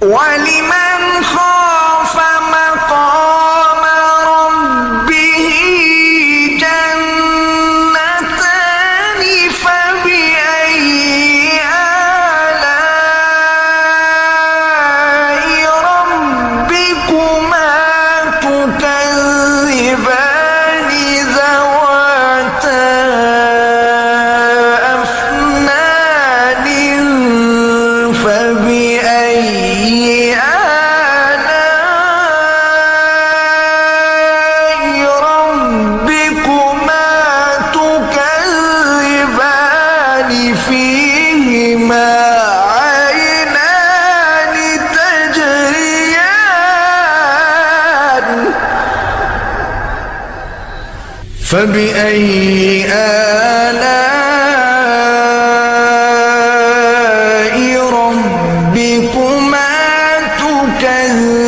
ولمن خاف مقام ربه جنتان فبأي آلاء ربكما تكذبان ذواتا أفنان فبأي آلاء ربكما تكذبان فيهما عينان تجريان فبأي آلاء ربكما تكذبان